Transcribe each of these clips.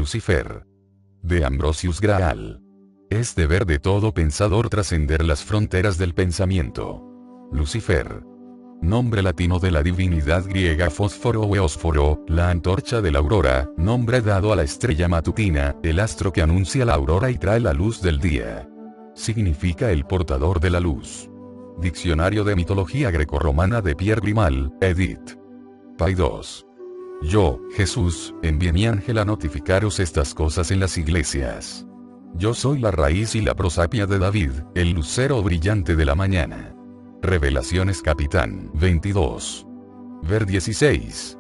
Lucifer. De Ambrosius Graal. Es deber de todo pensador trascender las fronteras del pensamiento. Lucifer. Nombre latino de la divinidad griega fósforo o eósforo, la antorcha de la aurora, nombre dado a la estrella matutina, el astro que anuncia la aurora y trae la luz del día. Significa el portador de la luz. Diccionario de mitología grecorromana de Pierre Grimal, edit. Pay 2. Yo, Jesús, envié mi ángel a notificaros estas cosas en las iglesias. Yo soy la raíz y la prosapia de David, el lucero brillante de la mañana. Revelaciones Capitán 22. Ver 16.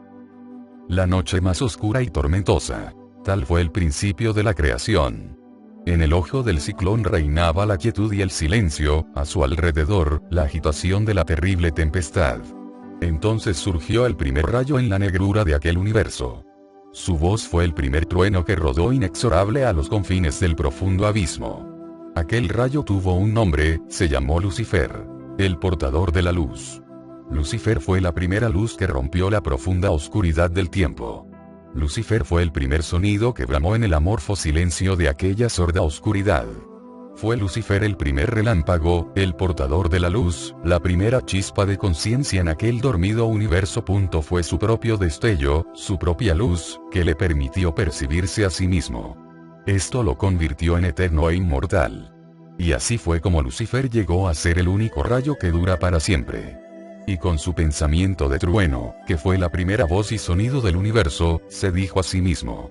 La noche más oscura y tormentosa. Tal fue el principio de la creación. En el ojo del ciclón reinaba la quietud y el silencio, a su alrededor, la agitación de la terrible tempestad. Entonces surgió el primer rayo en la negrura de aquel universo. Su voz fue el primer trueno que rodó inexorable a los confines del profundo abismo. Aquel rayo tuvo un nombre, se llamó Lucifer, el portador de la luz. Lucifer fue la primera luz que rompió la profunda oscuridad del tiempo. Lucifer fue el primer sonido que bramó en el amorfo silencio de aquella sorda oscuridad. Fue Lucifer el primer relámpago, el portador de la luz, la primera chispa de conciencia en aquel dormido universo. Fue su propio destello, su propia luz, que le permitió percibirse a sí mismo. Esto lo convirtió en eterno e inmortal. Y así fue como Lucifer llegó a ser el único rayo que dura para siempre. Y con su pensamiento de trueno, que fue la primera voz y sonido del universo, se dijo a sí mismo: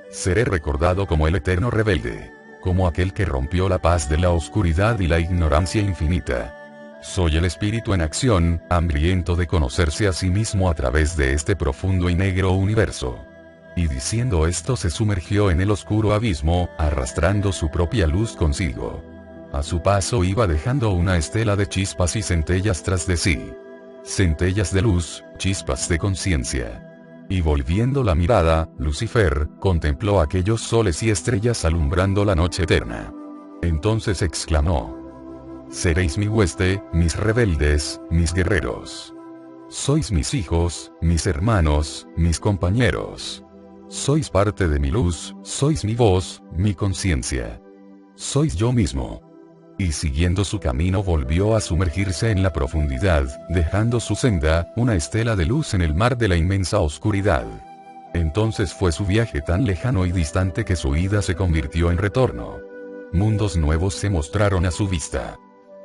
seré recordado como el eterno rebelde, como aquel que rompió la paz de la oscuridad y la ignorancia infinita. Soy el espíritu en acción, hambriento de conocerse a sí mismo a través de este profundo y negro universo. Y diciendo esto se sumergió en el oscuro abismo, arrastrando su propia luz consigo. A su paso iba dejando una estela de chispas y centellas tras de sí. Centellas de luz, chispas de conciencia. Y volviendo la mirada, Lucifer contempló aquellos soles y estrellas alumbrando la noche eterna. Entonces exclamó: seréis mi hueste, mis rebeldes, mis guerreros. Sois mis hijos, mis hermanos, mis compañeros. Sois parte de mi luz, sois mi voz, mi conciencia. Sois yo mismo. Y siguiendo su camino volvió a sumergirse en la profundidad, dejando su senda, una estela de luz en el mar de la inmensa oscuridad. Entonces fue su viaje tan lejano y distante que su ida se convirtió en retorno. Mundos nuevos se mostraron a su vista.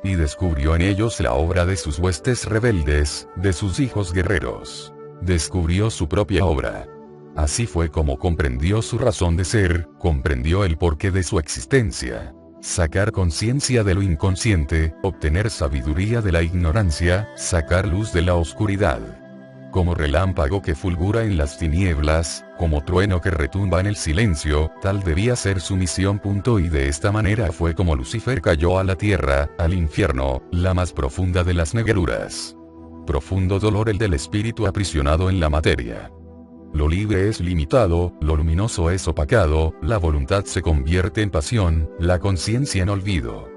Y descubrió en ellos la obra de sus huestes rebeldes, de sus hijos guerreros. Descubrió su propia obra. Así fue como comprendió su razón de ser, comprendió el porqué de su existencia. Sacar conciencia de lo inconsciente, obtener sabiduría de la ignorancia, sacar luz de la oscuridad. Como relámpago que fulgura en las tinieblas, como trueno que retumba en el silencio, tal debía ser su misión. Y de esta manera fue como Lucifer cayó a la tierra, al infierno, la más profunda de las negruras. Profundo dolor el del espíritu aprisionado en la materia. Lo libre es limitado, lo luminoso es opacado, la voluntad se convierte en pasión, la conciencia en olvido.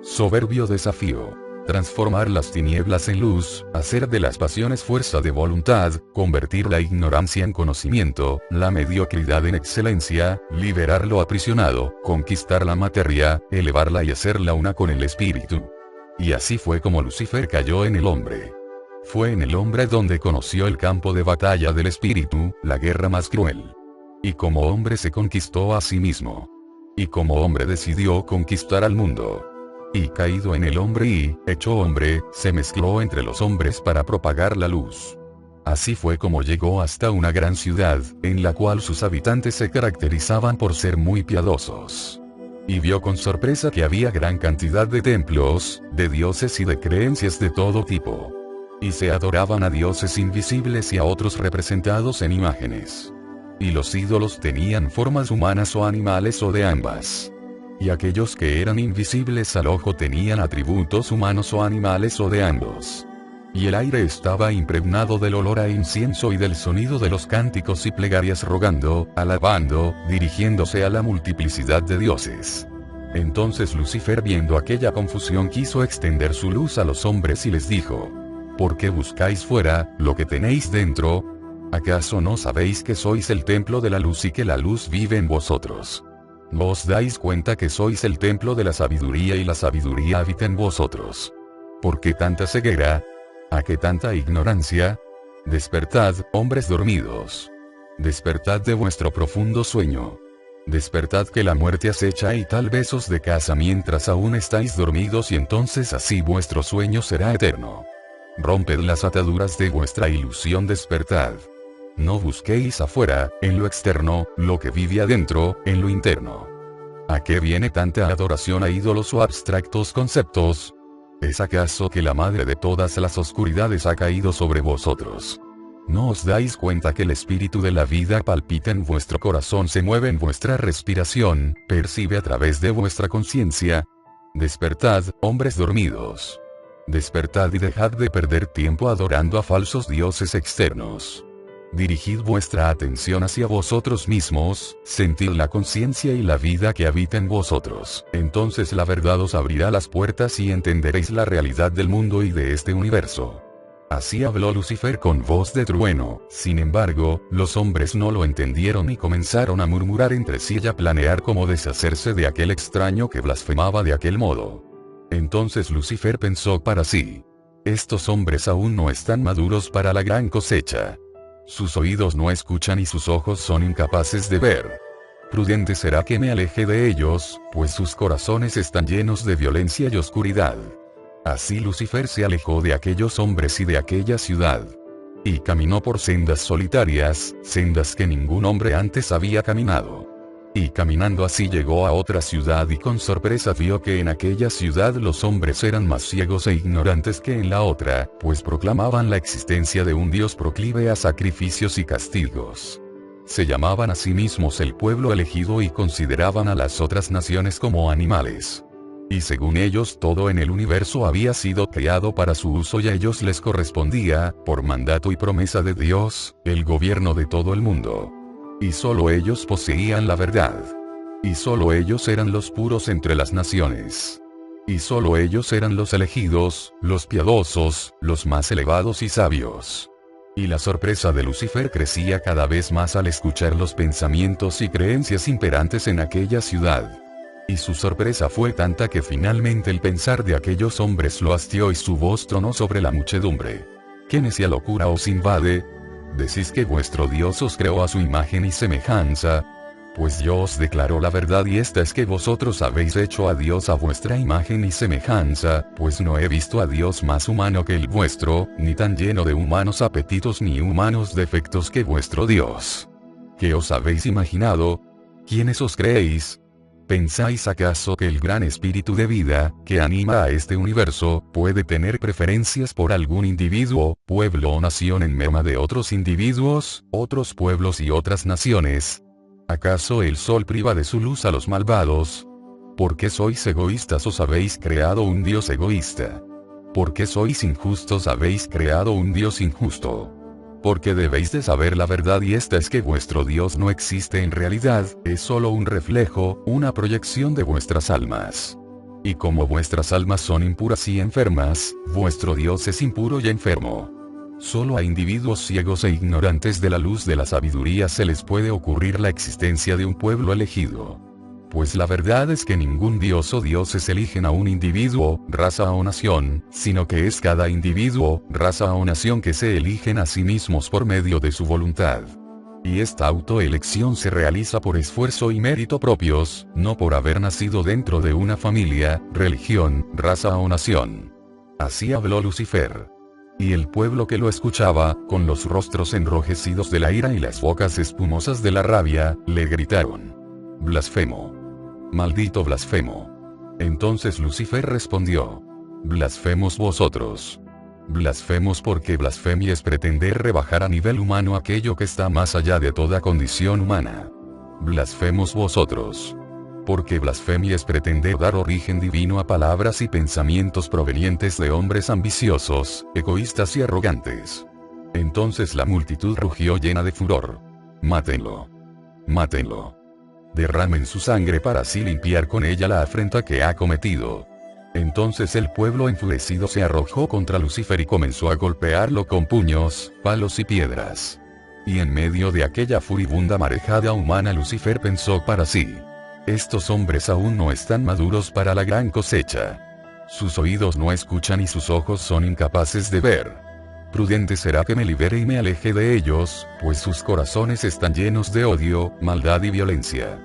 Soberbio desafío. Transformar las tinieblas en luz, hacer de las pasiones fuerza de voluntad, convertir la ignorancia en conocimiento, la mediocridad en excelencia, liberar lo aprisionado, conquistar la materia, elevarla y hacerla una con el espíritu. Y así fue como Lucifer cayó en el hombre. Fue en el hombre donde conoció el campo de batalla del espíritu, la guerra más cruel. Y como hombre se conquistó a sí mismo. Y como hombre decidió conquistar al mundo. Y caído en el hombre y, hecho hombre, se mezcló entre los hombres para propagar la luz. Así fue como llegó hasta una gran ciudad, en la cual sus habitantes se caracterizaban por ser muy piadosos. Y vio con sorpresa que había gran cantidad de templos, de dioses y de creencias de todo tipo. Y se adoraban a dioses invisibles y a otros representados en imágenes. Y los ídolos tenían formas humanas o animales o de ambas. Y aquellos que eran invisibles al ojo tenían atributos humanos o animales o de ambos. Y el aire estaba impregnado del olor a incienso y del sonido de los cánticos y plegarias rogando, alabando, dirigiéndose a la multiplicidad de dioses. Entonces Lucifer, viendo aquella confusión, quiso extender su luz a los hombres y les dijo: ¿por qué buscáis fuera lo que tenéis dentro? ¿Acaso no sabéis que sois el templo de la luz y que la luz vive en vosotros? ¿No os dais cuenta que sois el templo de la sabiduría y la sabiduría habita en vosotros? ¿Por qué tanta ceguera? ¿A qué tanta ignorancia? Despertad, hombres dormidos. Despertad de vuestro profundo sueño. Despertad que la muerte acecha y tal vez os de casa mientras aún estáis dormidos y entonces así vuestro sueño será eterno. Romped las ataduras de vuestra ilusión, despertad. No busquéis afuera, en lo externo, lo que vive adentro, en lo interno. ¿A qué viene tanta adoración a ídolos o abstractos conceptos? ¿Es acaso que la madre de todas las oscuridades ha caído sobre vosotros? ¿No os dais cuenta que el espíritu de la vida palpita en vuestro corazón, se mueve en vuestra respiración, percibe a través de vuestra conciencia? Despertad, hombres dormidos. Despertad y dejad de perder tiempo adorando a falsos dioses externos. Dirigid vuestra atención hacia vosotros mismos, sentid la conciencia y la vida que habita en vosotros. Entonces la verdad os abrirá las puertas y entenderéis la realidad del mundo y de este universo. Así habló Lucifer con voz de trueno. Sin embargo, los hombres no lo entendieron y comenzaron a murmurar entre sí y a planear cómo deshacerse de aquel extraño que blasfemaba de aquel modo. Entonces Lucifer pensó para sí: estos hombres aún no están maduros para la gran cosecha. Sus oídos no escuchan y sus ojos son incapaces de ver. Prudente será que me aleje de ellos, pues sus corazones están llenos de violencia y oscuridad. Así Lucifer se alejó de aquellos hombres y de aquella ciudad. Y caminó por sendas solitarias, sendas que ningún hombre antes había caminado. Y caminando así llegó a otra ciudad y con sorpresa vio que en aquella ciudad los hombres eran más ciegos e ignorantes que en la otra, pues proclamaban la existencia de un Dios proclive a sacrificios y castigos. Se llamaban a sí mismos el pueblo elegido y consideraban a las otras naciones como animales. Y según ellos todo en el universo había sido creado para su uso y a ellos les correspondía, por mandato y promesa de Dios, el gobierno de todo el mundo. Y solo ellos poseían la verdad. Y solo ellos eran los puros entre las naciones. Y solo ellos eran los elegidos, los piadosos, los más elevados y sabios. Y la sorpresa de Lucifer crecía cada vez más al escuchar los pensamientos y creencias imperantes en aquella ciudad. Y su sorpresa fue tanta que finalmente el pensar de aquellos hombres lo hastió y su voz tronó sobre la muchedumbre. ¿Qué necia locura os invade? ¿Decís que vuestro Dios os creó a su imagen y semejanza? Pues yo os declaro la verdad y esta es que vosotros habéis hecho a Dios a vuestra imagen y semejanza, pues no he visto a Dios más humano que el vuestro, ni tan lleno de humanos apetitos ni humanos defectos que vuestro Dios. ¿Qué os habéis imaginado? ¿Quiénes os creéis? ¿Pensáis acaso que el gran espíritu de vida, que anima a este universo, puede tener preferencias por algún individuo, pueblo o nación en merma de otros individuos, otros pueblos y otras naciones? ¿Acaso el sol priva de su luz a los malvados? ¿Por qué sois egoístas? ¿Os habéis creado un Dios egoísta? ¿Por qué sois injustos? ¿Habéis creado un Dios injusto? Porque debéis de saber la verdad y esta es que vuestro Dios no existe en realidad, es solo un reflejo, una proyección de vuestras almas. Y como vuestras almas son impuras y enfermas, vuestro Dios es impuro y enfermo. Solo a individuos ciegos e ignorantes de la luz de la sabiduría se les puede ocurrir la existencia de un pueblo elegido. Pues la verdad es que ningún dios o dioses eligen a un individuo, raza o nación, sino que es cada individuo, raza o nación que se eligen a sí mismos por medio de su voluntad. Y esta autoelección se realiza por esfuerzo y mérito propios, no por haber nacido dentro de una familia, religión, raza o nación. Así habló Lucifer. Y el pueblo que lo escuchaba, con los rostros enrojecidos de la ira y las bocas espumosas de la rabia, le gritaron: «Blasfemo. Maldito blasfemo». Entonces Lucifer respondió: «Blasfemos vosotros. Blasfemos porque blasfemia es pretender rebajar a nivel humano aquello que está más allá de toda condición humana. Blasfemos vosotros. Porque blasfemia es pretender dar origen divino a palabras y pensamientos provenientes de hombres ambiciosos, egoístas y arrogantes». Entonces la multitud rugió llena de furor: «Mátenlo. Mátenlo. Derramen su sangre para así limpiar con ella la afrenta que ha cometido». Entonces el pueblo enfurecido se arrojó contra Lucifer y comenzó a golpearlo con puños, palos y piedras. Y en medio de aquella furibunda marejada humana Lucifer pensó para sí: estos hombres aún no están maduros para la gran cosecha. Sus oídos no escuchan y sus ojos son incapaces de ver. Prudente será que me libere y me aleje de ellos, pues sus corazones están llenos de odio, maldad y violencia.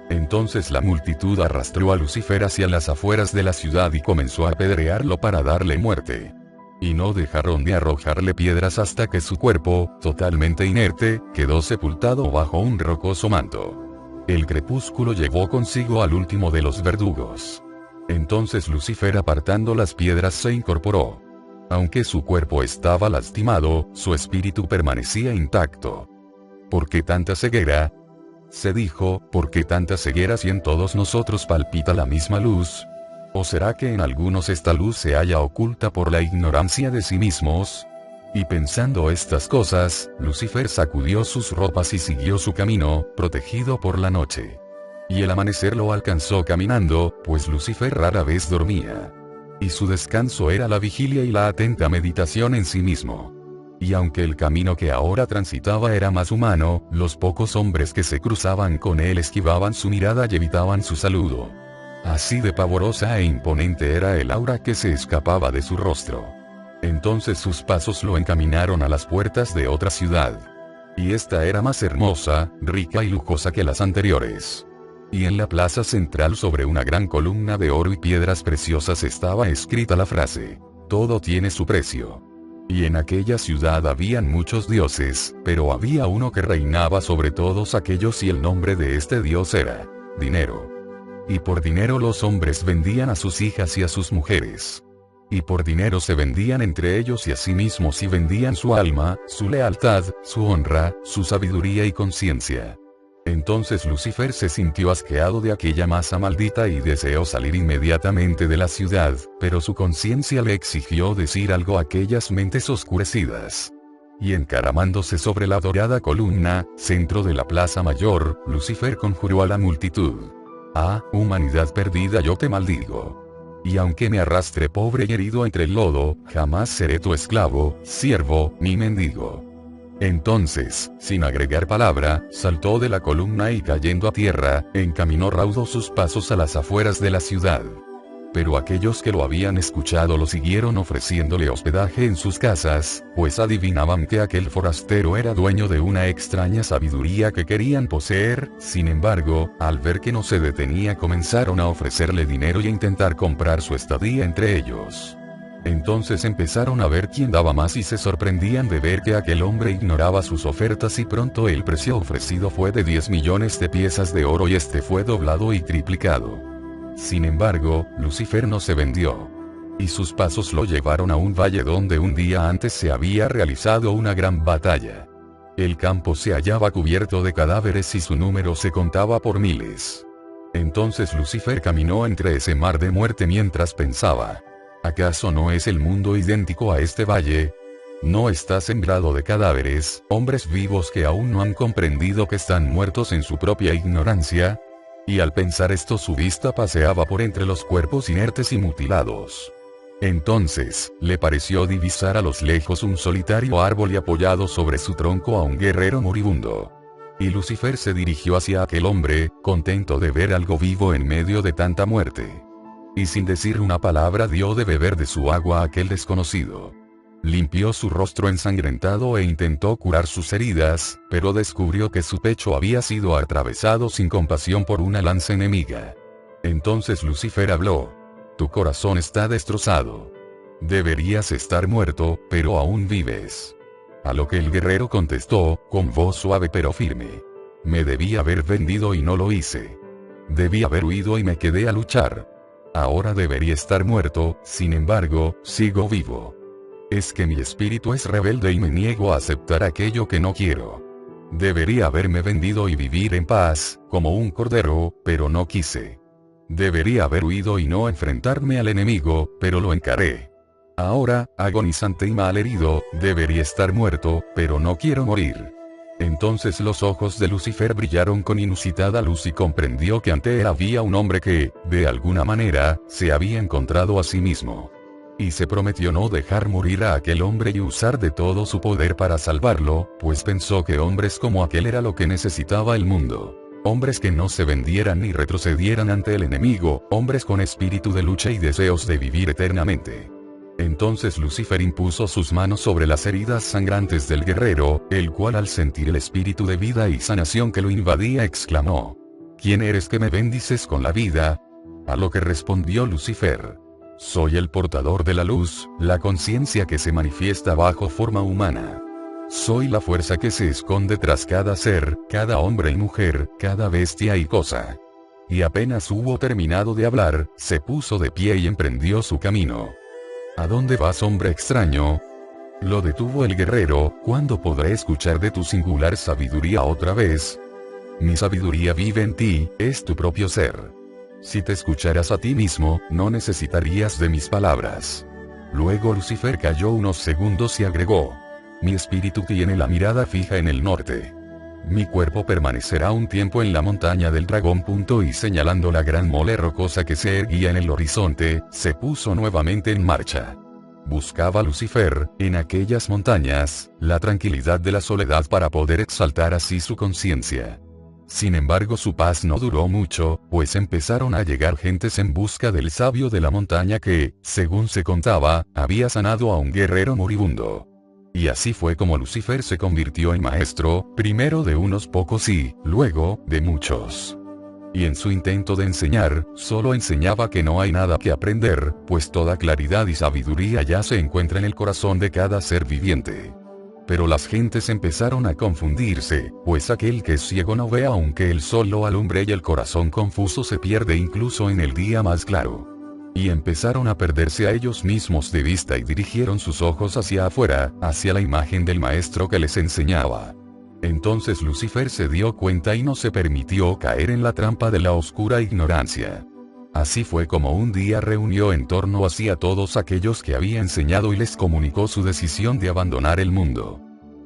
Entonces la multitud arrastró a Lucifer hacia las afueras de la ciudad y comenzó a apedrearlo para darle muerte. Y no dejaron de arrojarle piedras hasta que su cuerpo, totalmente inerte, quedó sepultado bajo un rocoso manto. El crepúsculo llevó consigo al último de los verdugos. Entonces Lucifer, apartando las piedras, se incorporó. Aunque su cuerpo estaba lastimado, su espíritu permanecía intacto. ¿Por qué tanta ceguera?, se dijo, ¿por qué tanta ceguera si en todos nosotros palpita la misma luz? ¿O será que en algunos esta luz se halla oculta por la ignorancia de sí mismos? Y pensando estas cosas, Lucifer sacudió sus ropas y siguió su camino, protegido por la noche. Y el amanecer lo alcanzó caminando, pues Lucifer rara vez dormía. Y su descanso era la vigilia y la atenta meditación en sí mismo. Y aunque el camino que ahora transitaba era más humano, los pocos hombres que se cruzaban con él esquivaban su mirada y evitaban su saludo. Así de pavorosa e imponente era el aura que se escapaba de su rostro. Entonces sus pasos lo encaminaron a las puertas de otra ciudad. Y esta era más hermosa, rica y lujosa que las anteriores. Y en la plaza central, sobre una gran columna de oro y piedras preciosas, estaba escrita la frase: todo tiene su precio. Y en aquella ciudad habían muchos dioses, pero había uno que reinaba sobre todos aquellos y el nombre de este dios era dinero. Y por dinero los hombres vendían a sus hijas y a sus mujeres. Y por dinero se vendían entre ellos y a sí mismos y vendían su alma, su lealtad, su honra, su sabiduría y conciencia. Entonces Lucifer se sintió asqueado de aquella masa maldita y deseó salir inmediatamente de la ciudad, pero su conciencia le exigió decir algo a aquellas mentes oscurecidas. Y encaramándose sobre la dorada columna, centro de la plaza mayor, Lucifer conjuró a la multitud: ah, humanidad perdida, yo te maldigo. Y aunque me arrastre pobre y herido entre el lodo, jamás seré tu esclavo, siervo, ni mendigo. Entonces, sin agregar palabra, saltó de la columna y, cayendo a tierra, encaminó raudo sus pasos a las afueras de la ciudad. Pero aquellos que lo habían escuchado lo siguieron ofreciéndole hospedaje en sus casas, pues adivinaban que aquel forastero era dueño de una extraña sabiduría que querían poseer. Sin embargo, al ver que no se detenía, comenzaron a ofrecerle dinero y a intentar comprar su estadía entre ellos. Entonces empezaron a ver quién daba más y se sorprendían de ver que aquel hombre ignoraba sus ofertas, y pronto el precio ofrecido fue de 10 millones de piezas de oro y este fue doblado y triplicado. Sin embargo, Lucifer no se vendió. Y sus pasos lo llevaron a un valle donde un día antes se había realizado una gran batalla. El campo se hallaba cubierto de cadáveres y su número se contaba por miles. Entonces Lucifer caminó entre ese mar de muerte mientras pensaba: ¿acaso no es el mundo idéntico a este valle? ¿No está sembrado de cadáveres, hombres vivos que aún no han comprendido que están muertos en su propia ignorancia? Y al pensar esto, su vista paseaba por entre los cuerpos inertes y mutilados. Entonces, le pareció divisar a los lejos un solitario árbol y apoyado sobre su tronco a un guerrero moribundo. Y Lucifer se dirigió hacia aquel hombre, contento de ver algo vivo en medio de tanta muerte. Y sin decir una palabra dio de beber de su agua a aquel desconocido. Limpió su rostro ensangrentado e intentó curar sus heridas, pero descubrió que su pecho había sido atravesado sin compasión por una lanza enemiga. Entonces Lucifer habló: tu corazón está destrozado. Deberías estar muerto, pero aún vives. A lo que el guerrero contestó, con voz suave pero firme: me debí haber vendido y no lo hice. Debí haber huido y me quedé a luchar. Ahora debería estar muerto, sin embargo, sigo vivo. Es que mi espíritu es rebelde y me niego a aceptar aquello que no quiero. Debería haberme vendido y vivir en paz, como un cordero, pero no quise. Debería haber huido y no enfrentarme al enemigo, pero lo encaré. Ahora, agonizante y malherido, debería estar muerto, pero no quiero morir. Entonces los ojos de Lucifer brillaron con inusitada luz y comprendió que ante él había un hombre que, de alguna manera, se había encontrado a sí mismo. Y se prometió no dejar morir a aquel hombre y usar de todo su poder para salvarlo, pues pensó que hombres como aquel era lo que necesitaba el mundo. Hombres que no se vendieran ni retrocedieran ante el enemigo, hombres con espíritu de lucha y deseos de vivir eternamente. Entonces Lucifer impuso sus manos sobre las heridas sangrantes del guerrero, el cual al sentir el espíritu de vida y sanación que lo invadía exclamó: ¿Quién eres que me bendices con la vida? A lo que respondió Lucifer: soy el portador de la luz, la conciencia que se manifiesta bajo forma humana. Soy la fuerza que se esconde tras cada ser, cada hombre y mujer, cada bestia y cosa. Y apenas hubo terminado de hablar, se puso de pie y emprendió su camino. ¿A dónde vas, hombre extraño? Lo detuvo el guerrero. ¿Cuándo podré escuchar de tu singular sabiduría otra vez? Mi sabiduría vive en ti, es tu propio ser. Si te escucharas a ti mismo, no necesitarías de mis palabras. Luego Lucifer calló unos segundos y agregó: mi espíritu tiene la mirada fija en el norte. Mi cuerpo permanecerá un tiempo en la montaña del dragón. Y señalando la gran mole rocosa que se erguía en el horizonte, se puso nuevamente en marcha. Buscaba Lucifer, en aquellas montañas, la tranquilidad de la soledad para poder exaltar así su conciencia. Sin embargo, su paz no duró mucho, pues empezaron a llegar gentes en busca del sabio de la montaña que, según se contaba, había sanado a un guerrero moribundo. Y así fue como Lucifer se convirtió en maestro, primero de unos pocos y, luego, de muchos. Y en su intento de enseñar, solo enseñaba que no hay nada que aprender, pues toda claridad y sabiduría ya se encuentra en el corazón de cada ser viviente. Pero las gentes empezaron a confundirse, pues aquel que es ciego no ve aunque el sol lo alumbre, y el corazón confuso se pierde incluso en el día más claro. Y empezaron a perderse a ellos mismos de vista y dirigieron sus ojos hacia afuera, hacia la imagen del maestro que les enseñaba. Entonces Lucifer se dio cuenta y no se permitió caer en la trampa de la oscura ignorancia. Así fue como un día reunió en torno a sí a todos aquellos que había enseñado y les comunicó su decisión de abandonar el mundo.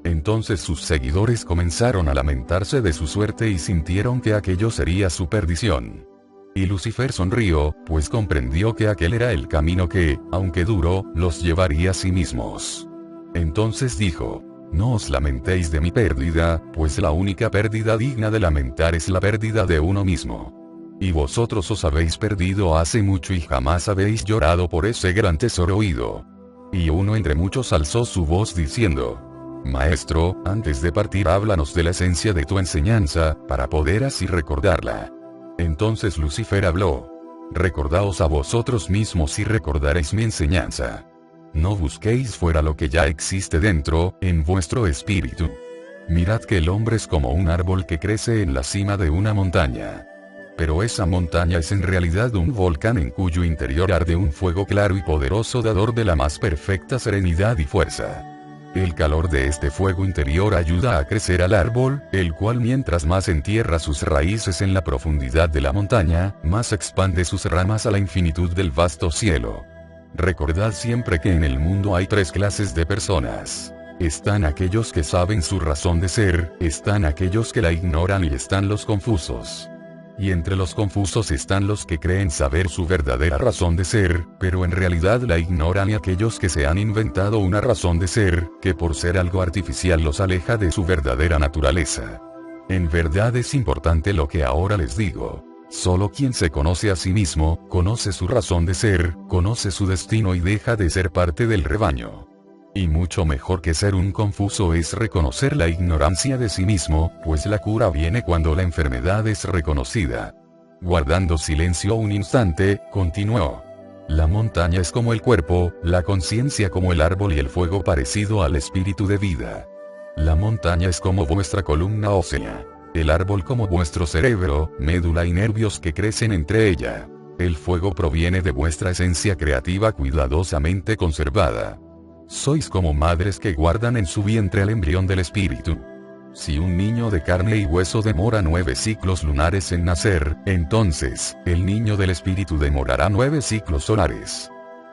Entonces sus seguidores comenzaron a lamentarse de su suerte y sintieron que aquello sería su perdición. Y Lucifer sonrió, pues comprendió que aquel era el camino que, aunque duro, los llevaría a sí mismos. Entonces dijo: no os lamentéis de mi pérdida, pues la única pérdida digna de lamentar es la pérdida de uno mismo. Y vosotros os habéis perdido hace mucho y jamás habéis llorado por ese gran tesoro oído. Y uno entre muchos alzó su voz diciendo: Maestro, antes de partir háblanos de la esencia de tu enseñanza, para poder así recordarla. Entonces Lucifer habló: recordaos a vosotros mismos y recordaréis mi enseñanza. No busquéis fuera lo que ya existe dentro, en vuestro espíritu. Mirad que el hombre es como un árbol que crece en la cima de una montaña. Pero esa montaña es en realidad un volcán en cuyo interior arde un fuego claro y poderoso dador de la más perfecta serenidad y fuerza. El calor de este fuego interior ayuda a crecer al árbol, el cual mientras más entierra sus raíces en la profundidad de la montaña, más expande sus ramas a la infinitud del vasto cielo. Recordad siempre que en el mundo hay tres clases de personas. Están aquellos que saben su razón de ser, están aquellos que la ignoran y están los confusos. Y entre los confusos están los que creen saber su verdadera razón de ser, pero en realidad la ignoran, y aquellos que se han inventado una razón de ser, que por ser algo artificial los aleja de su verdadera naturaleza. En verdad es importante lo que ahora les digo. Solo quien se conoce a sí mismo, conoce su razón de ser, conoce su destino y deja de ser parte del rebaño. Y mucho mejor que ser un confuso es reconocer la ignorancia de sí mismo, pues la cura viene cuando la enfermedad es reconocida. Guardando silencio un instante, continuó: la montaña es como el cuerpo, la conciencia como el árbol y el fuego parecido al espíritu de vida. La montaña es como vuestra columna ósea. El árbol como vuestro cerebro, médula y nervios que crecen entre ella. El fuego proviene de vuestra esencia creativa cuidadosamente conservada. Sois como madres que guardan en su vientre al embrión del espíritu. Si un niño de carne y hueso demora 9 ciclos lunares en nacer, entonces, el niño del espíritu demorará 9 ciclos solares.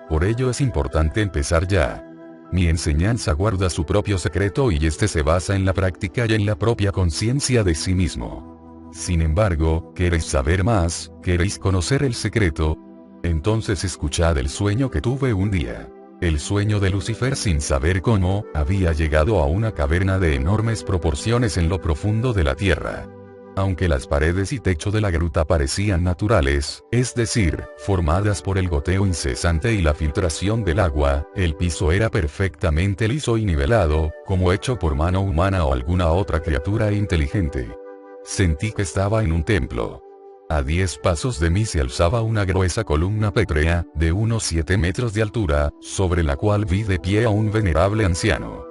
Por ello es importante empezar ya. Mi enseñanza guarda su propio secreto y este se basa en la práctica y en la propia conciencia de sí mismo. Sin embargo, ¿queréis saber más? ¿Queréis conocer el secreto? Entonces escuchad el sueño que tuve un día. El sueño de Lucifer, sin saber cómo, había llegado a una caverna de enormes proporciones en lo profundo de la tierra. Aunque las paredes y techo de la gruta parecían naturales, es decir, formadas por el goteo incesante y la filtración del agua, el piso era perfectamente liso y nivelado, como hecho por mano humana o alguna otra criatura inteligente. Sentí que estaba en un templo. A 10 pasos de mí se alzaba una gruesa columna pétrea, de unos 7 metros de altura, sobre la cual vi de pie a un venerable anciano.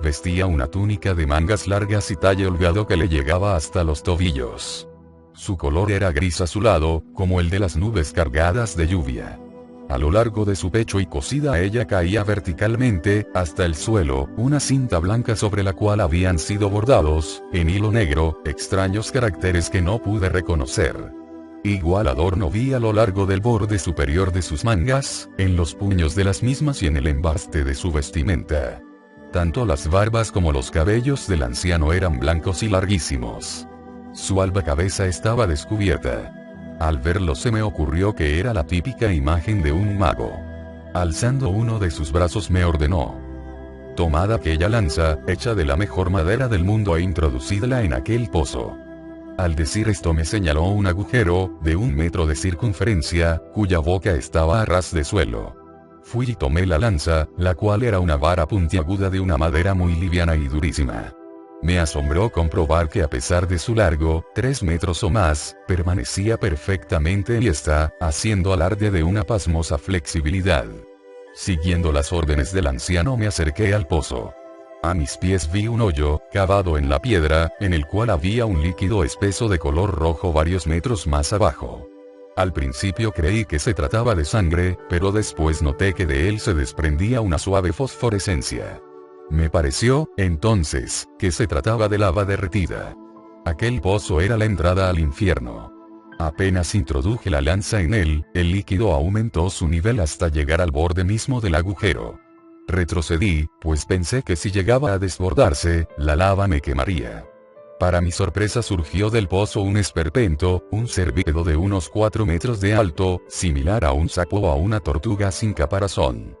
Vestía una túnica de mangas largas y talle holgado que le llegaba hasta los tobillos. Su color era gris azulado, como el de las nubes cargadas de lluvia. A lo largo de su pecho y cosida a ella caía verticalmente, hasta el suelo, una cinta blanca sobre la cual habían sido bordados, en hilo negro, extraños caracteres que no pude reconocer. Igual adorno vi a lo largo del borde superior de sus mangas, en los puños de las mismas y en el embaste de su vestimenta. Tanto las barbas como los cabellos del anciano eran blancos y larguísimos. Su alba cabeza estaba descubierta. Al verlo se me ocurrió que era la típica imagen de un mago. Alzando uno de sus brazos me ordenó: tomad aquella lanza, hecha de la mejor madera del mundo e introducidla en aquel pozo. Al decir esto me señaló un agujero, de 1 metro de circunferencia, cuya boca estaba a ras de suelo. Fui y tomé la lanza, la cual era una vara puntiaguda de una madera muy liviana y durísima. Me asombró comprobar que a pesar de su largo, 3 metros o más, permanecía perfectamente liesta, haciendo alarde de una pasmosa flexibilidad. Siguiendo las órdenes del anciano me acerqué al pozo. A mis pies vi un hoyo, cavado en la piedra, en el cual había un líquido espeso de color rojo varios metros más abajo. Al principio creí que se trataba de sangre, pero después noté que de él se desprendía una suave fosforescencia. Me pareció, entonces, que se trataba de lava derretida. Aquel pozo era la entrada al infierno. Apenas introduje la lanza en él, el líquido aumentó su nivel hasta llegar al borde mismo del agujero. Retrocedí, pues pensé que si llegaba a desbordarse, la lava me quemaría. Para mi sorpresa surgió del pozo un esperpento, un ser bípedo de unos 4 metros de alto, similar a un sapo o a una tortuga sin caparazón.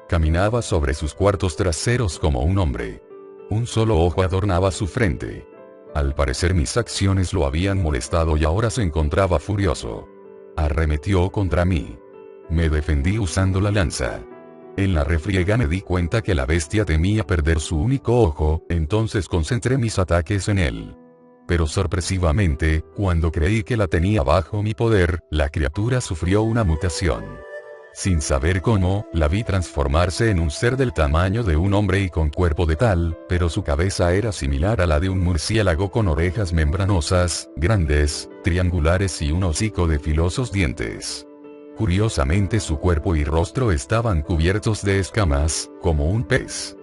Caminaba sobre sus cuartos traseros como un hombre. Un solo ojo adornaba su frente. Al parecer mis acciones lo habían molestado y ahora se encontraba furioso. Arremetió contra mí. Me defendí usando la lanza. En la refriega me di cuenta que la bestia temía perder su único ojo, entonces concentré mis ataques en él. Pero sorpresivamente, cuando creí que la tenía bajo mi poder, la criatura sufrió una mutación. Sin saber cómo, la vi transformarse en un ser del tamaño de un hombre y con cuerpo de tal, pero su cabeza era similar a la de un murciélago con orejas membranosas, grandes, triangulares y un hocico de filosos dientes. Curiosamente su cuerpo y rostro estaban cubiertos de escamas, como un pez.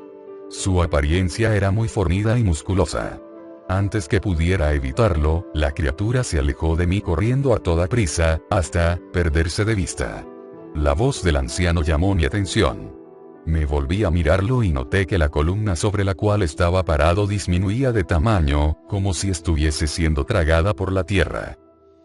Su apariencia era muy fornida y musculosa. Antes que pudiera evitarlo, la criatura se alejó de mí corriendo a toda prisa, hasta perderse de vista. La voz del anciano llamó mi atención. Me volví a mirarlo y noté que la columna sobre la cual estaba parado disminuía de tamaño, como si estuviese siendo tragada por la tierra.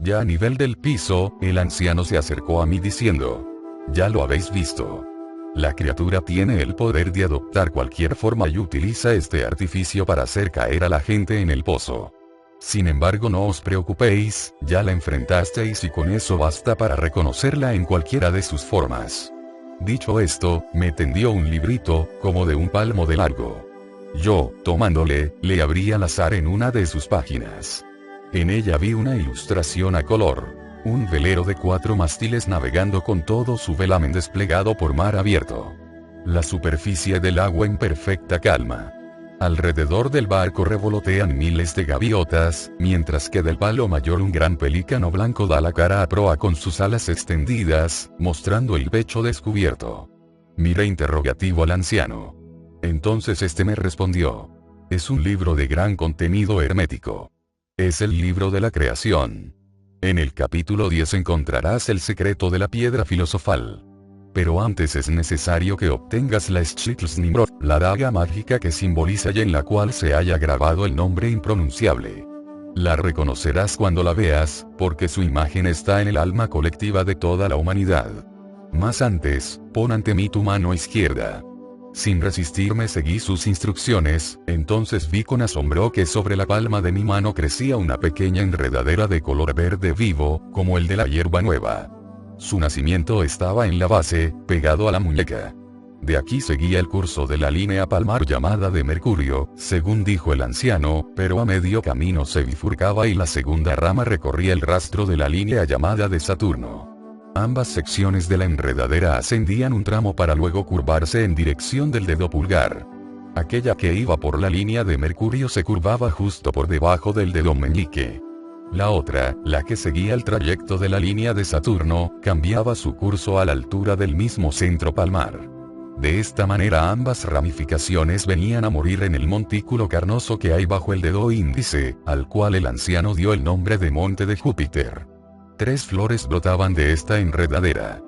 Ya a nivel del piso, el anciano se acercó a mí diciendo: ya lo habéis visto. La criatura tiene el poder de adoptar cualquier forma y utiliza este artificio para hacer caer a la gente en el pozo. Sin embargo, no os preocupéis, ya la enfrentasteis y con eso basta para reconocerla en cualquiera de sus formas. Dicho esto, me tendió un librito, como de un palmo de largo. Yo, tomándole, le abrí al azar en una de sus páginas. En ella vi una ilustración a color. Un velero de 4 mástiles navegando con todo su velamen desplegado por mar abierto. La superficie del agua en perfecta calma. Alrededor del barco revolotean miles de gaviotas, mientras que del palo mayor un gran pelícano blanco da la cara a proa con sus alas extendidas, mostrando el pecho descubierto. Miré interrogativo al anciano. Entonces este me respondió: es un libro de gran contenido hermético. Es el libro de la creación. En el capítulo 10 encontrarás el secreto de la piedra filosofal. Pero antes es necesario que obtengas la Shitls Nimrod, la daga mágica que simboliza y en la cual se haya grabado el nombre impronunciable. La reconocerás cuando la veas, porque su imagen está en el alma colectiva de toda la humanidad. Mas antes, pon ante mí tu mano izquierda. Sin resistirme seguí sus instrucciones, entonces vi con asombro que sobre la palma de mi mano crecía una pequeña enredadera de color verde vivo, como el de la hierba nueva. Su nacimiento estaba en la base, pegado a la muñeca. De aquí seguía el curso de la línea palmar llamada de Mercurio, según dijo el anciano, pero a medio camino se bifurcaba y la segunda rama recorría el rastro de la línea llamada de Saturno. Ambas secciones de la enredadera ascendían un tramo para luego curvarse en dirección del dedo pulgar. Aquella que iba por la línea de Mercurio se curvaba justo por debajo del dedo meñique. La otra, la que seguía el trayecto de la línea de Saturno, cambiaba su curso a la altura del mismo centro palmar. De esta manera ambas ramificaciones venían a morir en el montículo carnoso que hay bajo el dedo índice, al cual el anciano dio el nombre de Monte de Júpiter. 3 flores brotaban de esta enredadera.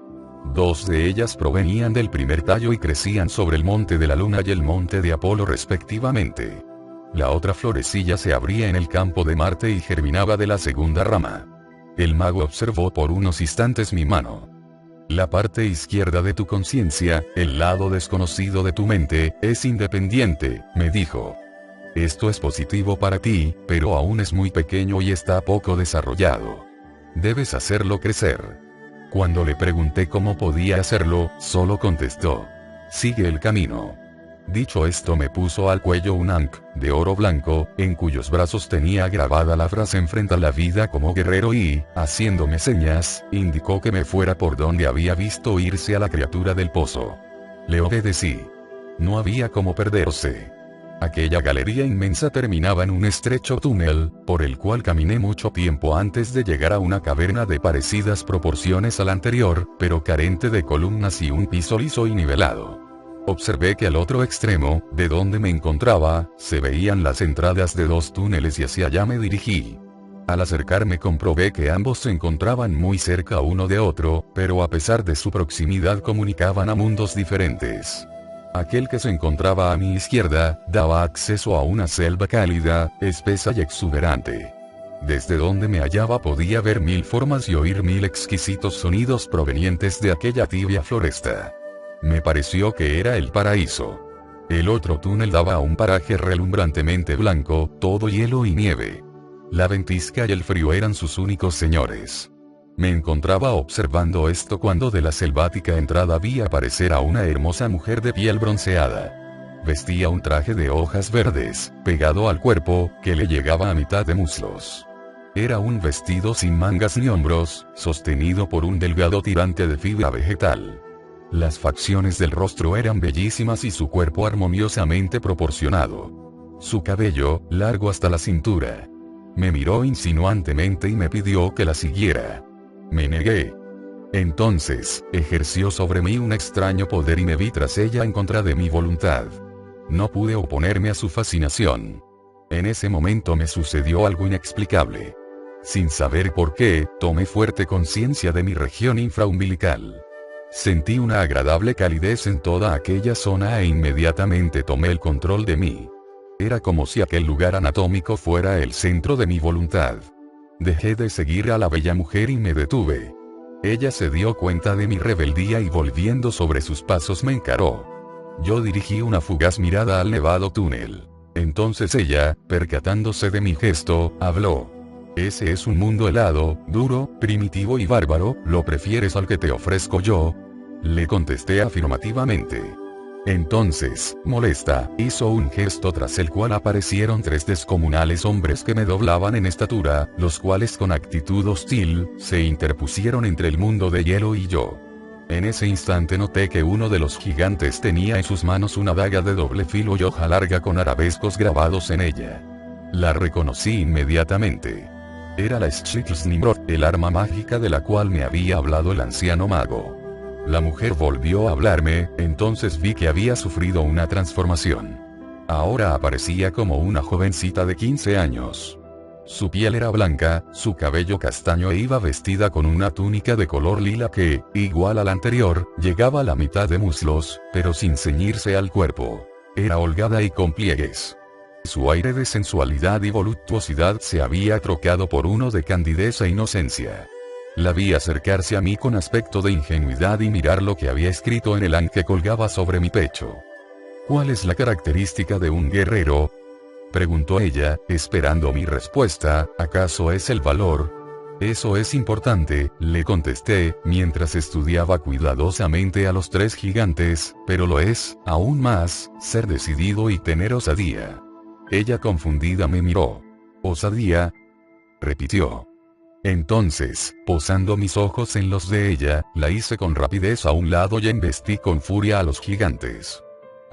2 de ellas provenían del primer tallo y crecían sobre el monte de la Luna y el monte de Apolo respectivamente. La otra florecilla se abría en el campo de Marte y germinaba de la segunda rama. El mago observó por unos instantes mi mano. La parte izquierda de tu conciencia, el lado desconocido de tu mente, es independiente, me dijo. Esto es positivo para ti, pero aún es muy pequeño y está poco desarrollado. Debes hacerlo crecer. Cuando le pregunté cómo podía hacerlo, solo contestó: sigue el camino. Dicho esto me puso al cuello un ankh, de oro blanco, en cuyos brazos tenía grabada la frase enfrenta la vida como guerrero y, haciéndome señas, indicó que me fuera por donde había visto irse a la criatura del pozo. Le obedecí. No había cómo perderse. Aquella galería inmensa terminaba en un estrecho túnel, por el cual caminé mucho tiempo antes de llegar a una caverna de parecidas proporciones a la anterior, pero carente de columnas y un piso liso y nivelado. Observé que al otro extremo, de donde me encontraba, se veían las entradas de 2 túneles y hacia allá me dirigí. Al acercarme comprobé que ambos se encontraban muy cerca uno de otro, pero a pesar de su proximidad comunicaban a mundos diferentes. Aquel que se encontraba a mi izquierda, daba acceso a una selva cálida, espesa y exuberante. Desde donde me hallaba podía ver 1000 formas y oír 1000 exquisitos sonidos provenientes de aquella tibia floresta. Me pareció que era el paraíso. El otro túnel daba a un paraje relumbrantemente blanco, todo hielo y nieve. La ventisca y el frío eran sus únicos señores. Me encontraba observando esto cuando de la selvática entrada vi aparecer a una hermosa mujer de piel bronceada. Vestía un traje de hojas verdes, pegado al cuerpo, que le llegaba a mitad de muslos. Era un vestido sin mangas ni hombros, sostenido por un delgado tirante de fibra vegetal. Las facciones del rostro eran bellísimas y su cuerpo armoniosamente proporcionado. Su cabello, largo hasta la cintura. Me miró insinuantemente y me pidió que la siguiera. Me negué. Entonces, ejerció sobre mí un extraño poder y me vi tras ella en contra de mi voluntad. No pude oponerme a su fascinación. En ese momento me sucedió algo inexplicable. Sin saber por qué, tomé fuerte conciencia de mi región infraumbilical. Sentí una agradable calidez en toda aquella zona e inmediatamente tomé el control de mí. Era como si aquel lugar anatómico fuera el centro de mi voluntad. Dejé de seguir a la bella mujer y me detuve. Ella se dio cuenta de mi rebeldía y volviendo sobre sus pasos me encaró. Yo dirigí una fugaz mirada al nevado túnel. Entonces ella, percatándose de mi gesto, habló. Ese es un mundo helado, duro, primitivo y bárbaro, ¿lo prefieres al que te ofrezco yo? Le contesté afirmativamente. Entonces, molesta, hizo un gesto tras el cual aparecieron 3 descomunales hombres que me doblaban en estatura, los cuales con actitud hostil, se interpusieron entre el mundo de hielo y yo. En ese instante noté que uno de los gigantes tenía en sus manos una daga de doble filo y hoja larga con arabescos grabados en ella. La reconocí inmediatamente. Era la Schitt's Nimrod, el arma mágica de la cual me había hablado el anciano mago. La mujer volvió a hablarme, entonces vi que había sufrido una transformación. Ahora aparecía como una jovencita de 15 años. Su piel era blanca, su cabello castaño e iba vestida con una túnica de color lila que, igual a la anterior, llegaba a la mitad de muslos, pero sin ceñirse al cuerpo. Era holgada y con pliegues. Su aire de sensualidad y voluptuosidad se había trocado por uno de candidez e inocencia. La vi acercarse a mí con aspecto de ingenuidad y mirar lo que había escrito en el an que colgaba sobre mi pecho. ¿Cuál es la característica de un guerrero?, preguntó ella, esperando mi respuesta. ¿Acaso es el valor? Eso es importante, le contesté, mientras estudiaba cuidadosamente a los 3 gigantes, pero lo es, aún más, ser decidido y tener osadía. Ella confundida me miró. ¿Osadía?, repitió. Entonces, posando mis ojos en los de ella, la hice con rapidez a un lado y embestí con furia a los gigantes.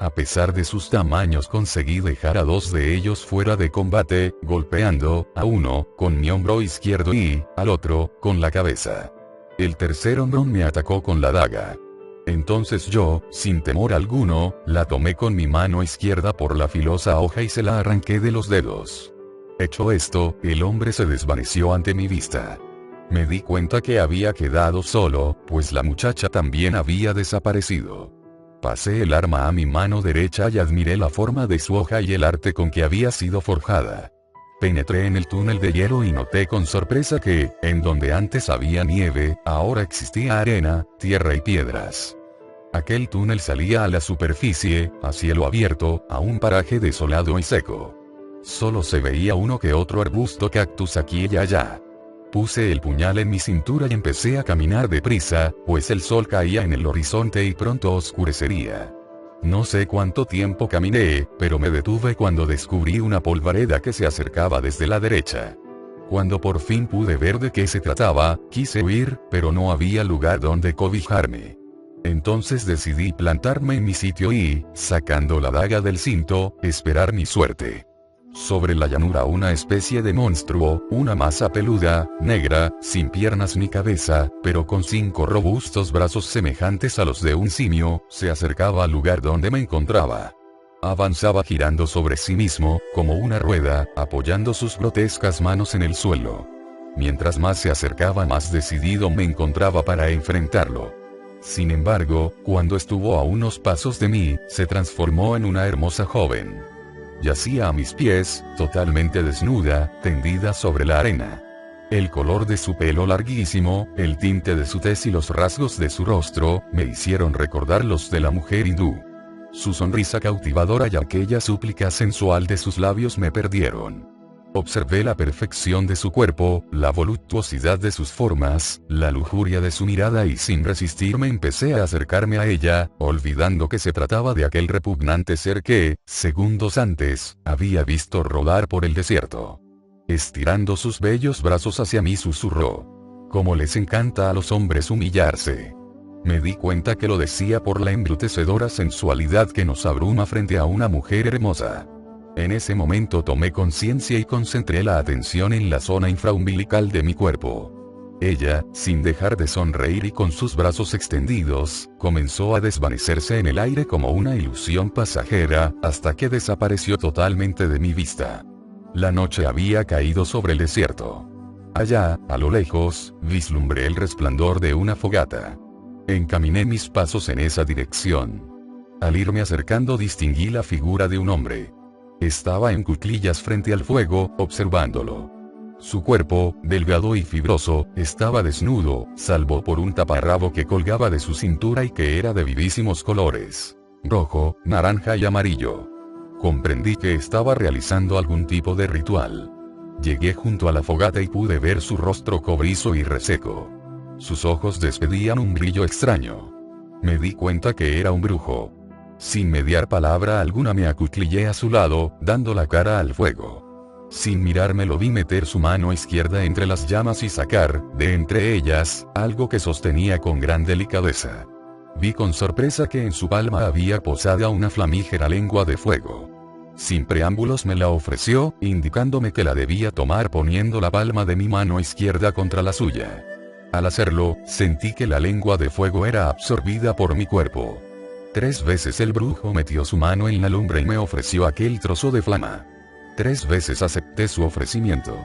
A pesar de sus tamaños conseguí dejar a 2 de ellos fuera de combate, golpeando, a uno, con mi hombro izquierdo y, al otro, con la cabeza. El tercer hombrón me atacó con la daga. Entonces yo, sin temor alguno, la tomé con mi mano izquierda por la filosa hoja y se la arranqué de los dedos. Hecho esto, el hombre se desvaneció ante mi vista. Me di cuenta que había quedado solo, pues la muchacha también había desaparecido. Pasé el arma a mi mano derecha y admiré la forma de su hoja y el arte con que había sido forjada. Penetré en el túnel de hielo y noté con sorpresa que, en donde antes había nieve, ahora existía arena, tierra y piedras. Aquel túnel salía a la superficie, a cielo abierto, a un paraje desolado y seco. Solo se veía uno que otro arbusto cactus aquí y allá. Puse el puñal en mi cintura y empecé a caminar deprisa, pues el sol caía en el horizonte y pronto oscurecería. No sé cuánto tiempo caminé, pero me detuve cuando descubrí una polvareda que se acercaba desde la derecha. Cuando por fin pude ver de qué se trataba, quise huir, pero no había lugar donde cobijarme. Entonces decidí plantarme en mi sitio y, sacando la daga del cinto, esperar mi suerte. Sobre la llanura una especie de monstruo, una masa peluda, negra, sin piernas ni cabeza, pero con 5 robustos brazos semejantes a los de un simio, se acercaba al lugar donde me encontraba. Avanzaba girando sobre sí mismo, como una rueda, apoyando sus grotescas manos en el suelo. Mientras más se acercaba, más decidido me encontraba para enfrentarlo. Sin embargo, cuando estuvo a unos pasos de mí, se transformó en una hermosa joven. Yacía a mis pies, totalmente desnuda, tendida sobre la arena. El color de su pelo larguísimo, el tinte de su tez y los rasgos de su rostro, me hicieron recordar los de la mujer hindú. Su sonrisa cautivadora y aquella súplica sensual de sus labios me perdieron. Observé la perfección de su cuerpo, la voluptuosidad de sus formas, la lujuria de su mirada y sin resistirme empecé a acercarme a ella, olvidando que se trataba de aquel repugnante ser que, segundos antes, había visto rodar por el desierto. Estirando sus bellos brazos hacia mí susurró: «Cómo les encanta a los hombres humillarse». Me di cuenta que lo decía por la embrutecedora sensualidad que nos abruma frente a una mujer hermosa. En ese momento tomé conciencia y concentré la atención en la zona infraumbilical de mi cuerpo. Ella, sin dejar de sonreír y con sus brazos extendidos, comenzó a desvanecerse en el aire como una ilusión pasajera, hasta que desapareció totalmente de mi vista. La noche había caído sobre el desierto. Allá, a lo lejos, vislumbré el resplandor de una fogata. Encaminé mis pasos en esa dirección. Al irme acercando distinguí la figura de un hombre. Estaba en cuclillas frente al fuego, observándolo. Su cuerpo, delgado y fibroso, estaba desnudo, salvo por un taparrabo que colgaba de su cintura y que era de vivísimos colores: rojo, naranja y amarillo. Comprendí que estaba realizando algún tipo de ritual. Llegué junto a la fogata y pude ver su rostro cobrizo y reseco. Sus ojos despedían un brillo extraño. Me di cuenta que era un brujo. Sin mediar palabra alguna me acuclillé a su lado, dando la cara al fuego. Sin mirarme lo vi meter su mano izquierda entre las llamas y sacar, de entre ellas, algo que sostenía con gran delicadeza. Vi con sorpresa que en su palma había posada una flamígera lengua de fuego. Sin preámbulos me la ofreció, indicándome que la debía tomar poniendo la palma de mi mano izquierda contra la suya. Al hacerlo, sentí que la lengua de fuego era absorbida por mi cuerpo. 3 veces el brujo metió su mano en la lumbre y me ofreció aquel trozo de flama. 3 veces acepté su ofrecimiento.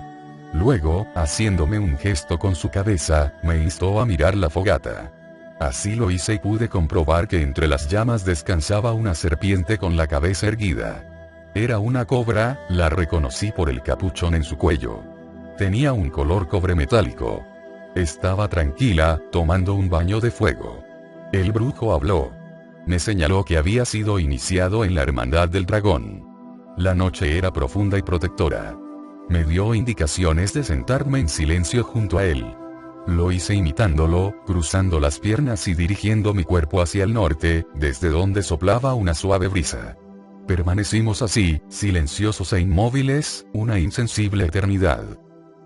Luego, haciéndome un gesto con su cabeza, me instó a mirar la fogata. Así lo hice y pude comprobar que entre las llamas descansaba una serpiente con la cabeza erguida. Era una cobra, la reconocí por el capuchón en su cuello. Tenía un color cobre metálico. Estaba tranquila, tomando un baño de fuego. El brujo habló. Me señaló que había sido iniciado en la Hermandad del Dragón. La noche era profunda y protectora. Me dio indicaciones de sentarme en silencio junto a él. Lo hice imitándolo, cruzando las piernas y dirigiendo mi cuerpo hacia el norte, desde donde soplaba una suave brisa. Permanecimos así, silenciosos e inmóviles, una insensible eternidad.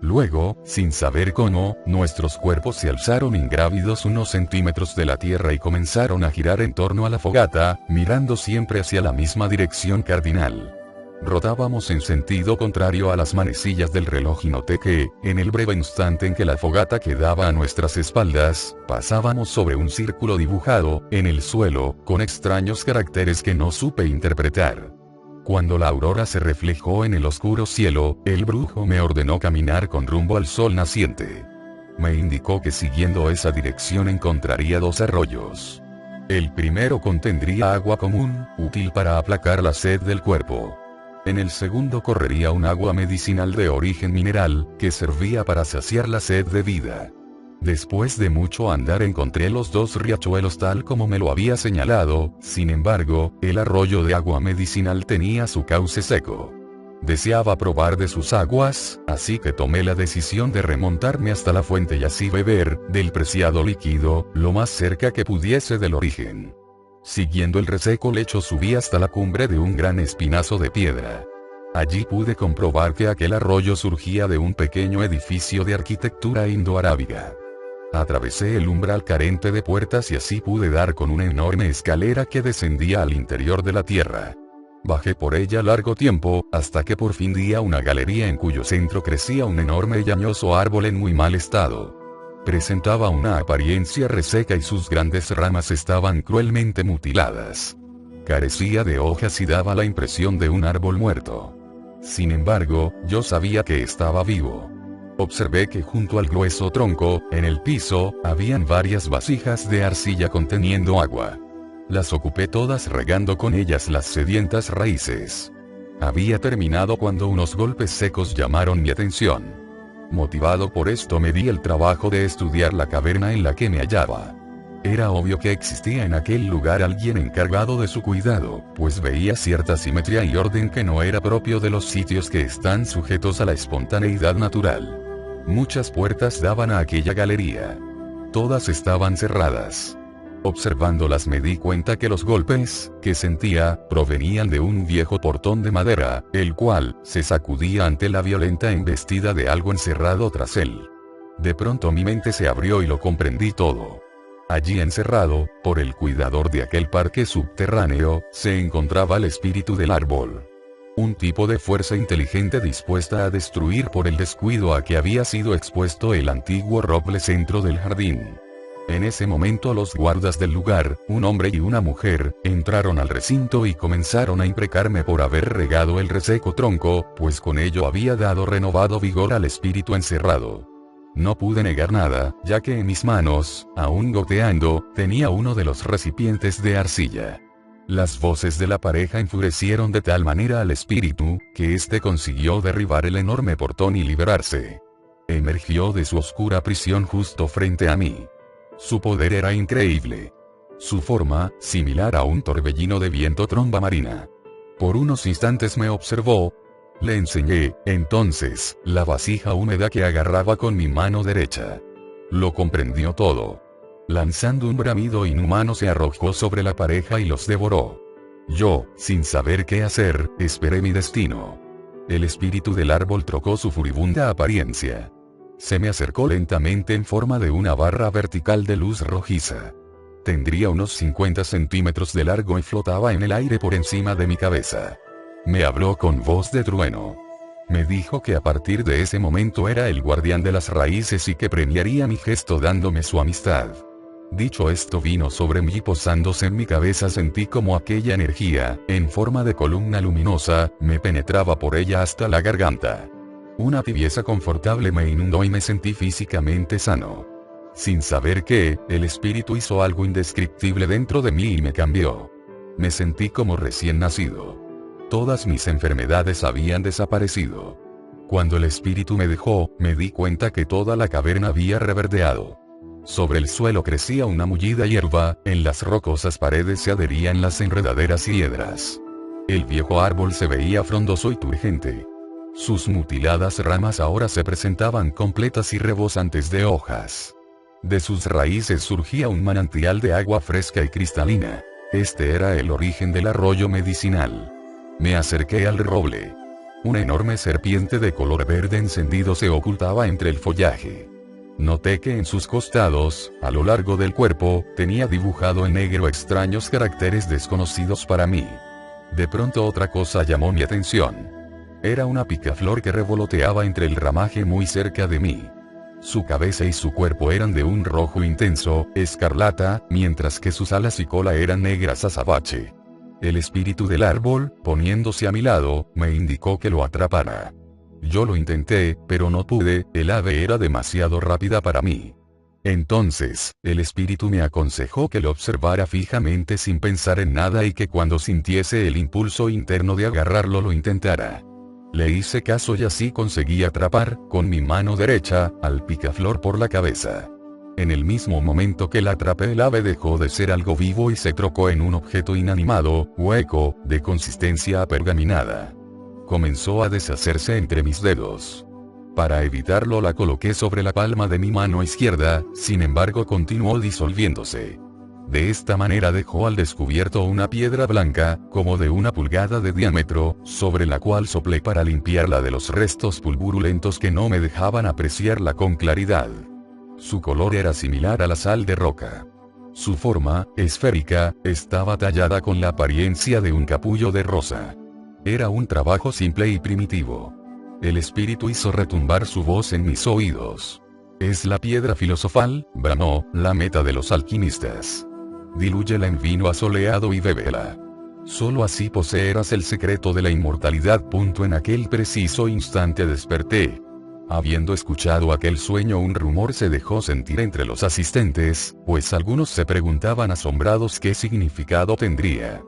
Luego, sin saber cómo, nuestros cuerpos se alzaron ingrávidos unos centímetros de la tierra y comenzaron a girar en torno a la fogata, mirando siempre hacia la misma dirección cardinal. Rotábamos en sentido contrario a las manecillas del reloj y noté que, en el breve instante en que la fogata quedaba a nuestras espaldas, pasábamos sobre un círculo dibujado, en el suelo, con extraños caracteres que no supe interpretar. Cuando la aurora se reflejó en el oscuro cielo, el brujo me ordenó caminar con rumbo al sol naciente. Me indicó que siguiendo esa dirección encontraría dos arroyos. El primero contendría agua común, útil para aplacar la sed del cuerpo. En el segundo correría un agua medicinal de origen mineral, que servía para saciar la sed de vida. Después de mucho andar encontré los dos riachuelos tal como me lo había señalado, sin embargo, el arroyo de agua medicinal tenía su cauce seco. Deseaba probar de sus aguas, así que tomé la decisión de remontarme hasta la fuente y así beber, del preciado líquido, lo más cerca que pudiese del origen. Siguiendo el reseco lecho subí hasta la cumbre de un gran espinazo de piedra. Allí pude comprobar que aquel arroyo surgía de un pequeño edificio de arquitectura indo-arábiga. Atravesé el umbral carente de puertas y así pude dar con una enorme escalera que descendía al interior de la tierra. Bajé por ella largo tiempo, hasta que por fin di a una galería en cuyo centro crecía un enorme y añoso árbol en muy mal estado. Presentaba una apariencia reseca y sus grandes ramas estaban cruelmente mutiladas. Carecía de hojas y daba la impresión de un árbol muerto. Sin embargo, yo sabía que estaba vivo. Observé que junto al grueso tronco, en el piso, habían varias vasijas de arcilla conteniendo agua. Las ocupé todas regando con ellas las sedientas raíces. Había terminado cuando unos golpes secos llamaron mi atención. Motivado por esto me di el trabajo de estudiar la caverna en la que me hallaba. Era obvio que existía en aquel lugar alguien encargado de su cuidado, pues veía cierta simetría y orden que no era propio de los sitios que están sujetos a la espontaneidad natural. Muchas puertas daban a aquella galería. Todas estaban cerradas. Observándolas me di cuenta que los golpes, que sentía, provenían de un viejo portón de madera, el cual, se sacudía ante la violenta embestida de algo encerrado tras él. De pronto mi mente se abrió y lo comprendí todo. Allí encerrado, por el cuidador de aquel parque subterráneo, se encontraba el espíritu del árbol. Un tipo de fuerza inteligente dispuesta a destruir por el descuido a que había sido expuesto el antiguo roble centro del jardín. En ese momento los guardas del lugar, un hombre y una mujer, entraron al recinto y comenzaron a imprecarme por haber regado el reseco tronco, pues con ello había dado renovado vigor al espíritu encerrado. No pude negar nada, ya que en mis manos, aún goteando, tenía uno de los recipientes de arcilla. Las voces de la pareja enfurecieron de tal manera al espíritu, que éste consiguió derribar el enorme portón y liberarse. Emergió de su oscura prisión justo frente a mí. Su poder era increíble. Su forma, similar a un torbellino de viento tromba marina. Por unos instantes me observó. Le enseñé, entonces, la vasija húmeda que agarraba con mi mano derecha. Lo comprendió todo. Lanzando un bramido inhumano se arrojó sobre la pareja y los devoró. Yo, sin saber qué hacer, esperé mi destino. El espíritu del árbol trocó su furibunda apariencia. Se me acercó lentamente en forma de una barra vertical de luz rojiza. Tendría unos 50 centímetros de largo y flotaba en el aire por encima de mi cabeza. Me habló con voz de trueno. Me dijo que a partir de ese momento era el guardián de las raíces y que premiaría mi gesto dándome su amistad. Dicho esto vino sobre mí y posándose en mi cabeza sentí como aquella energía, en forma de columna luminosa, me penetraba por ella hasta la garganta. Una tibieza confortable me inundó y me sentí físicamente sano. Sin saber qué, el espíritu hizo algo indescriptible dentro de mí y me cambió. Me sentí como recién nacido. Todas mis enfermedades habían desaparecido. Cuando el espíritu me dejó, me di cuenta que toda la caverna había reverdeado. Sobre el suelo crecía una mullida hierba, en las rocosas paredes se adherían las enredaderas y hiedras. El viejo árbol se veía frondoso y turgente. Sus mutiladas ramas ahora se presentaban completas y rebosantes de hojas. De sus raíces surgía un manantial de agua fresca y cristalina. Este era el origen del arroyo medicinal. Me acerqué al roble. Una enorme serpiente de color verde encendido se ocultaba entre el follaje. Noté que en sus costados, a lo largo del cuerpo, tenía dibujado en negro extraños caracteres desconocidos para mí. De pronto otra cosa llamó mi atención. Era una picaflor que revoloteaba entre el ramaje muy cerca de mí. Su cabeza y su cuerpo eran de un rojo intenso, escarlata, mientras que sus alas y cola eran negras azabache. El espíritu del árbol, poniéndose a mi lado, me indicó que lo atrapara. Yo lo intenté, pero no pude, el ave era demasiado rápida para mí. Entonces, el espíritu me aconsejó que lo observara fijamente sin pensar en nada y que cuando sintiese el impulso interno de agarrarlo lo intentara. Le hice caso y así conseguí atrapar, con mi mano derecha, al picaflor por la cabeza. En el mismo momento que la atrapé el ave dejó de ser algo vivo y se trocó en un objeto inanimado, hueco, de consistencia apergaminada. Comenzó a deshacerse entre mis dedos. Para evitarlo la coloqué sobre la palma de mi mano izquierda, sin embargo continuó disolviéndose. De esta manera dejó al descubierto una piedra blanca, como de 1 pulgada de diámetro, sobre la cual soplé para limpiarla de los restos pulvurulentos que no me dejaban apreciarla con claridad. Su color era similar a la sal de roca. Su forma, esférica, estaba tallada con la apariencia de un capullo de rosa. Era un trabajo simple y primitivo. El espíritu hizo retumbar su voz en mis oídos. Es la piedra filosofal, bramó, la meta de los alquimistas. Dilúyela en vino asoleado y bébela. Solo así poseerás el secreto de la inmortalidad. En aquel preciso instante desperté. Habiendo escuchado aquel sueño, un rumor se dejó sentir entre los asistentes, pues algunos se preguntaban asombrados qué significado tendría.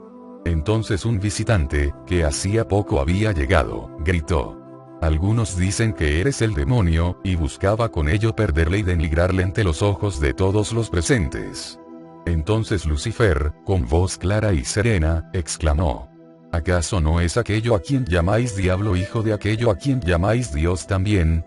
Entonces un visitante, que hacía poco había llegado, gritó: algunos dicen que eres el demonio, y buscaba con ello perderle y denigrarle ante los ojos de todos los presentes. Entonces Lucifer, con voz clara y serena, exclamó: ¿acaso no es aquello a quien llamáis diablo hijo de aquello a quien llamáis Dios también?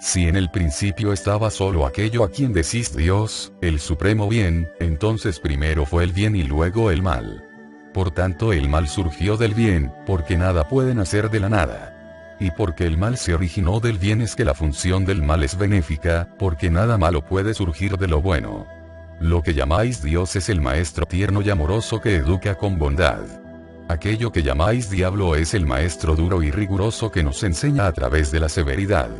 Si en el principio estaba solo aquello a quien decís Dios, el supremo bien, entonces primero fue el bien y luego el mal. Por tanto el mal surgió del bien, porque nada puede nacer de la nada. Y porque el mal se originó del bien es que la función del mal es benéfica, porque nada malo puede surgir de lo bueno. Lo que llamáis Dios es el maestro tierno y amoroso que educa con bondad. Aquello que llamáis diablo es el maestro duro y riguroso que nos enseña a través de la severidad.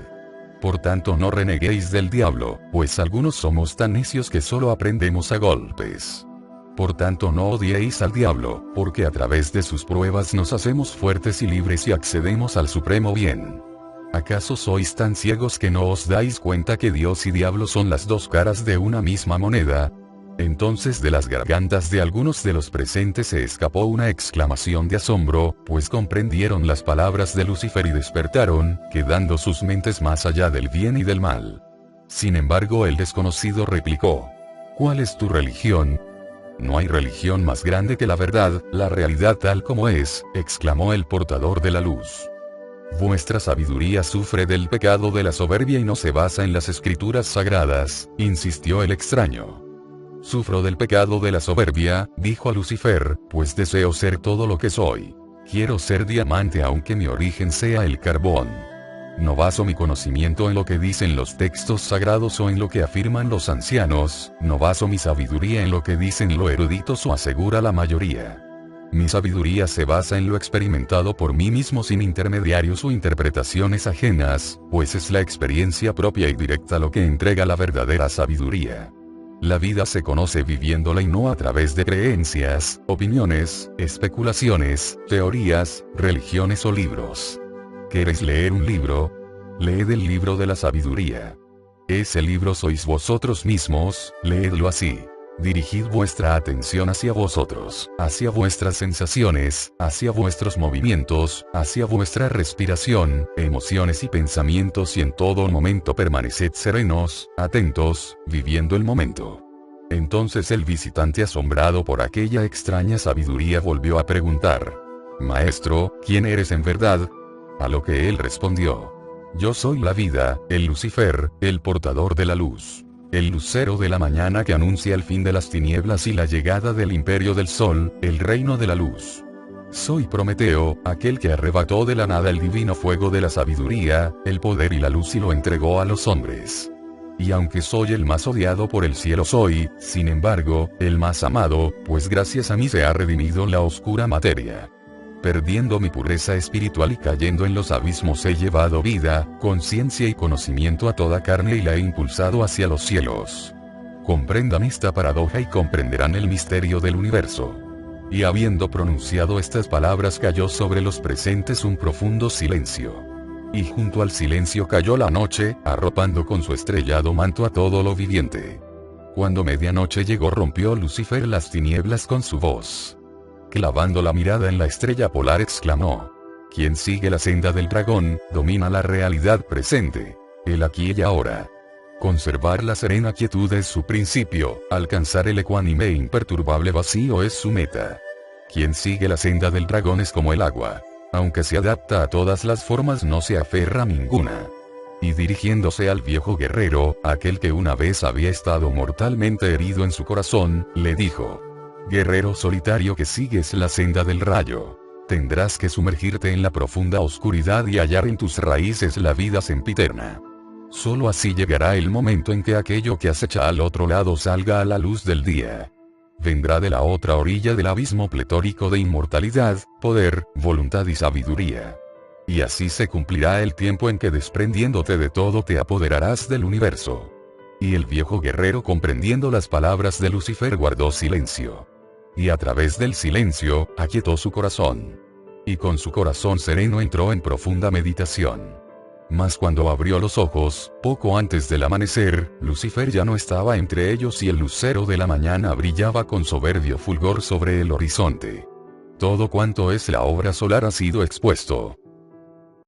Por tanto no reneguéis del diablo, pues algunos somos tan necios que solo aprendemos a golpes. Por tanto no odiéis al diablo, porque a través de sus pruebas nos hacemos fuertes y libres y accedemos al supremo bien. ¿Acaso sois tan ciegos que no os dais cuenta que Dios y diablo son las dos caras de una misma moneda? Entonces de las gargantas de algunos de los presentes se escapó una exclamación de asombro, pues comprendieron las palabras de Lucifer y despertaron, quedando sus mentes más allá del bien y del mal. Sin embargo el desconocido replicó: ¿cuál es tu religión? No hay religión más grande que la verdad, la realidad tal como es, exclamó el portador de la luz. Vuestra sabiduría sufre del pecado de la soberbia y no se basa en las escrituras sagradas, insistió el extraño. Sufro del pecado de la soberbia, dijo a Lucifer, pues deseo ser todo lo que soy. Quiero ser diamante aunque mi origen sea el carbón. No baso mi conocimiento en lo que dicen los textos sagrados o en lo que afirman los ancianos, no baso mi sabiduría en lo que dicen los eruditos o asegura la mayoría. Mi sabiduría se basa en lo experimentado por mí mismo sin intermediarios o interpretaciones ajenas, pues es la experiencia propia y directa lo que entrega la verdadera sabiduría. La vida se conoce viviéndola y no a través de creencias, opiniones, especulaciones, teorías, religiones o libros. ¿Queréis leer un libro? Leed el libro de la sabiduría. Ese libro sois vosotros mismos, leedlo así. Dirigid vuestra atención hacia vosotros, hacia vuestras sensaciones, hacia vuestros movimientos, hacia vuestra respiración, emociones y pensamientos, y en todo momento permaneced serenos, atentos, viviendo el momento. Entonces el visitante, asombrado por aquella extraña sabiduría, volvió a preguntar: Maestro, ¿quién eres en verdad? A lo que él respondió: Yo soy la vida, el Lucifer, el portador de la luz. El lucero de la mañana que anuncia el fin de las tinieblas y la llegada del imperio del sol, el reino de la luz. Soy Prometeo, aquel que arrebató de la nada el divino fuego de la sabiduría, el poder y la luz, y lo entregó a los hombres. Y aunque soy el más odiado por el cielo, soy, sin embargo, el más amado, pues gracias a mí se ha redimido la oscura materia. Perdiendo mi pureza espiritual y cayendo en los abismos, he llevado vida, conciencia y conocimiento a toda carne y la he impulsado hacia los cielos. Comprendan esta paradoja y comprenderán el misterio del universo. Y habiendo pronunciado estas palabras, cayó sobre los presentes un profundo silencio. Y junto al silencio cayó la noche, arropando con su estrellado manto a todo lo viviente. Cuando medianoche llegó, rompió Lucifer las tinieblas con su voz. Clavando la mirada en la estrella polar, exclamó: Quien sigue la senda del dragón, domina la realidad presente, el aquí y ahora. Conservar la serena quietud es su principio, alcanzar el ecuánime e imperturbable vacío es su meta. Quien sigue la senda del dragón es como el agua. Aunque se adapta a todas las formas, no se aferra a ninguna. Y dirigiéndose al viejo guerrero, aquel que una vez había estado mortalmente herido en su corazón, le dijo: Guerrero solitario que sigues la senda del rayo, tendrás que sumergirte en la profunda oscuridad y hallar en tus raíces la vida sempiterna. Solo así llegará el momento en que aquello que acecha al otro lado salga a la luz del día. Vendrá de la otra orilla del abismo pletórico de inmortalidad, poder, voluntad y sabiduría. Y así se cumplirá el tiempo en que, desprendiéndote de todo, te apoderarás del universo. Y el viejo guerrero, comprendiendo las palabras de Lucifer, guardó silencio. Y a través del silencio, aquietó su corazón. Y con su corazón sereno entró en profunda meditación. Mas cuando abrió los ojos, poco antes del amanecer, Lucifer ya no estaba entre ellos y el lucero de la mañana brillaba con soberbio fulgor sobre el horizonte. Todo cuanto es la obra solar ha sido expuesto.